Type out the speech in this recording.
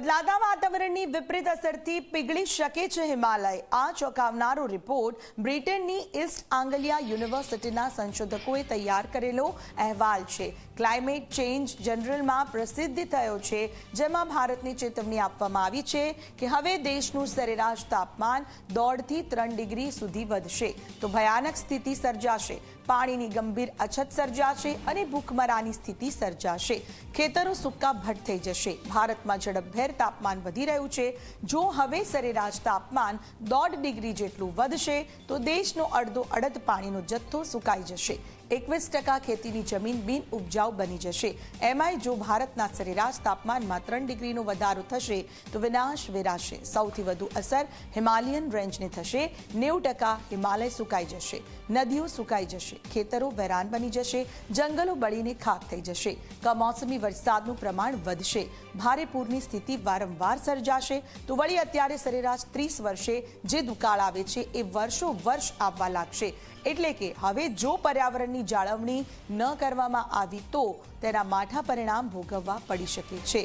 બદલાતા વાતાવરણની વિપરીત અસરથી પીગળી શકે છે હિમાલય। આ ચોંકાવનારો રિપોર્ટ બ્રિટનની ઈસ્ટ આંગલિયા યુનિવર્સિટીના સંશોધકોએ તૈયાર કરેલો અહેવાલ છે। ક્લાઇમેટ ચેન્જ જનરલમાં પ્રસિદ્ધ થયો છે, જેમાં ભારતની ચેતવણી આપવામાં આવી છે કે હવે દેશનું સરેરાશ તાપમાન 1.5 થી 3 ડિગ્રી સુધી વધશે તો ભયાનક સ્થિતિ સર્જાશે, પાણીની ગંભીર અછત સર્જાશે અને ભૂખમરાની સ્થિતિ સર્જાશે। ખેતરો સૂકા ભટ્ટ થઈ જશે। ભારતમાં ઝડપભેર તાપમાન વધી રહ્યું છે। જો હવે સરેરાશ તાપમાન 1.5 ડિગ્રી જેટલું વધશે તો દેશનો અડધો અડધ પાણીનો જથ્થો સુકાઈ જશે। 21% ખેતીની જમીન બિન ઉપજાઉ બની જશે। એમાંય જો ભારતના સરેરાશ તાપમાનમાં 3 ડિગ્રીનો વધારો થશે તો વિનાશ વેરાશે। સૌથી વધુ અસર હિમાલયન રેન્જને થશે। 90% હિમાલય સુકાઈ જશે, નદીઓ સુકાઈ જશે, ખેતરો વેરાન બની જશે, જંગલો બળીને ખાક થઈ જશે, કમોસમી વરસાદનું પ્રમાણ વધશે, ભારે પૂરની સ્થિતિ વારંવાર સર્જાશે તો વળી અત્યારે સરેરાશ 30 વર્ષે જે દુકાળ આવે છે એ વર્ષો વર્ષ આવવા લાગશે। એટલે કે હવે જો પર્યાવરણની જાળવણી ન કરવામાં આવી તો તેના માઠા પરિણામ ભોગવવા પડી શકે છે।